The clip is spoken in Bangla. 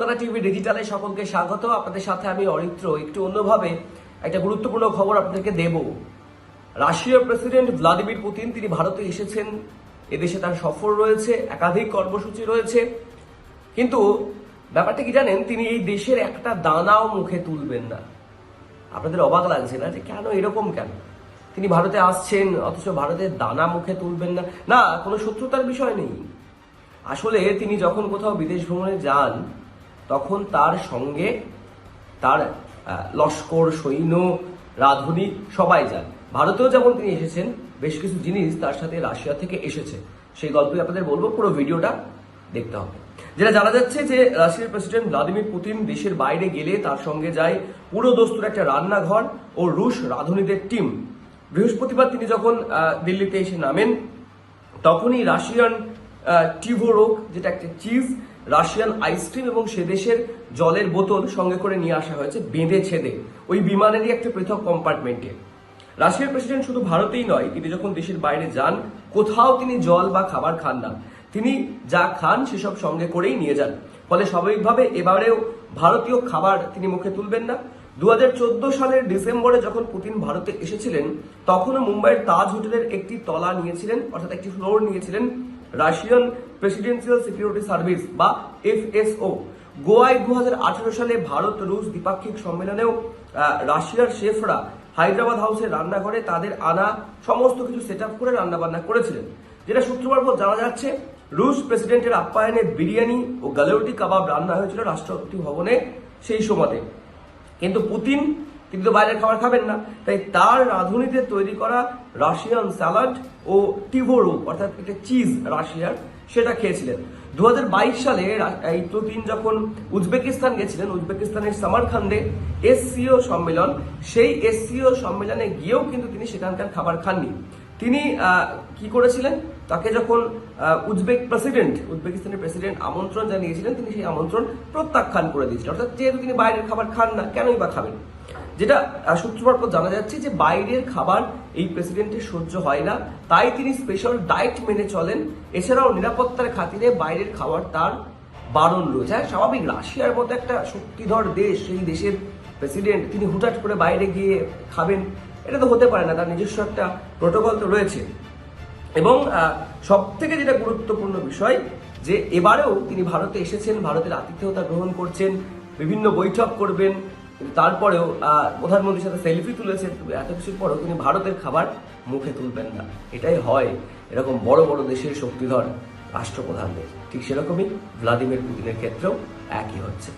কলকাতা টিভি ডিজিটালে সকলকে স্বাগত। আপনাদের সাথে আমি অরিত্র। একটু অন্যভাবে একটা গুরুত্বপূর্ণ খবর আপনাদেরকে দেব। রাশিয়ার প্রেসিডেন্ট ভ্লাদিমির পুতিন তিনি ভারতে এসেছেন। এদেশে তার সফর রয়েছে, একাধিক কর্মসূচি রয়েছে, কিন্তু ব্যাপারটা কি জানেন, তিনি এই দেশের একটা দানাও মুখে তুলবেন না। আপনাদের অবাক লাগছে না যে কেন, এরকম কেন? তিনি ভারতে আসছেন অথচ ভারতের দানা মুখে তুলবেন না? না, কোনো শত্রুতার বিষয় নেই। আসলে তিনি যখন কোথাও বিদেশ ভ্রমণে যান তখন তার সঙ্গে তার লস্কর, সৈন্য, রাঁধুনি সবাই যান। ভারতেও যেমন তিনি এসেছেন, বেশ কিছু জিনিস তার সাথে রাশিয়া থেকে এসেছে। সেই গল্পই আপনাদের বলবো, পুরো ভিডিওটা দেখতে হবে। যেটা জানা যাচ্ছে যে রাশিয়ার প্রেসিডেন্ট ভ্লাদিমির পুতিন দেশের বাইরে গেলে তার সঙ্গে যায় পুরো দস্তুর একটা রান্নাঘর ও রুশ রাঁধুনিদের টিম। বৃহস্পতিবার তিনি যখন দিল্লিতে এসে নামেন তখনই রাশিয়ান টিভোরোক, যেটা একটা চিজ, রাশিয়ান আইসক্রিম এবং সে দেশের জলের বোতল সঙ্গে করে নিয়ে আসা হয়েছে বেঁধে ছেদে ওই বিমানেরই একটা পৃথক কম্পার্টমেন্টে। রাশিয়ার প্রেসিডেন্ট শুধু ভারতেই নয়, তিনি যখন দেশের বাইরে যান কোথাও তিনি জল বা খাবার খান না। তিনি যা খান সেসব সঙ্গে করেই নিয়ে যান। ফলে স্বাভাবিকভাবে এবারেও ভারতীয় খাবার তিনি মুখে তুলবেন না। 2014 সালের ডিসেম্বরে যখন পুতিন ভারতে এসেছিলেন তখনও মুম্বাইয়ের তাজ হোটেলের একটি তলা নিয়েছিলেন, অর্থাৎ একটি ফ্লোর নিয়েছিলেন রাশিয়ান প্রেসিডেন্সিয়াল সিকিউরিটি সার্ভিস বা এফএসও। গোয়ায় 2018 সালে ভারত রুশ দ্বিপাক্ষিক সম্মেলনেও রাশিয়ার শেফরা হায়দ্রাবাদ হাউসের রান্নাঘরে তাদের আনা সমস্ত কিছু সেট আপ করে রান্নাবান্না করেছিলেন। যেটা সূত্র মারফত জানা যাচ্ছে, রুশ প্রেসিডেন্টের আপ্যায়নে বিরিয়ানি ও গালেউটি কাবাব রান্না হয়েছিল রাষ্ট্রপতি ভবনে সেই সময়তে। কিন্তু পুতিন, তিনি তো বাইরের খাবার খাবেন না, তাই তার রাঁধুনিতে তৈরি করা রাশিয়ান স্যালাড ও টিভোরোক, অর্থাৎ একটা চিজ রাশিয়ার, সেটা খেয়েছিলেন। 2022 সালে এই পুতিন যখন উজবেকিস্তান গেছিলেন, উজবেকিস্তানের সামারখান্ডে এসসিও সম্মেলন, সেই এসসিও সম্মেলনে গিয়েও কিন্তু তিনি সেখানকার খাবার খাননি। তিনি কি করেছিলেন, তাকে যখন উজবেকিস্তানের প্রেসিডেন্ট আমন্ত্রণ জানিয়েছিলেন, তিনি সেই আমন্ত্রণ প্রত্যাখ্যান করে দিয়েছিলেন। অর্থাৎ যেহেতু তিনি বাইরের খাবার খান না, কেনই বা খাবেন? যেটা সূত্র মারফত জানা যাচ্ছে যে বাইরের খাবার এই প্রেসিডেন্টের সহ্য হয় না, তাই তিনি স্পেশাল ডায়েট মেনে চলেন। এছাড়াও নিরাপত্তার খাতিরে বাইরের খাবার তার বারণ রয়েছে। স্বাভাবিক, রাশিয়ার মতো একটা শক্তিধর দেশ, সেই দেশের প্রেসিডেন্ট তিনি হুটহাট করে বাইরে গিয়ে খাবেন, এটা তো হতে পারে না। তার নিজস্ব একটা প্রোটোকল তো রয়েছে। এবং সব থেকে যেটা গুরুত্বপূর্ণ বিষয়, যে এবারেও তিনি ভারতে এসেছেন, ভারতের আতিথেয়তা গ্রহণ করছেন, বিভিন্ন বৈঠক করবেন, কিন্তু তারপরেও প্রধানমন্ত্রীর সাথে সেলফি তুলেছেন। এত কিছুর পরেও তিনি ভারতের খাবার মুখে তুলবেন না। এটাই হয় এরকম বড় বড় দেশের শক্তিধর রাষ্ট্রপ্রধানদের। ঠিক সেরকমই ভ্লাদিমির পুতিনের ক্ষেত্রেও একই হচ্ছে।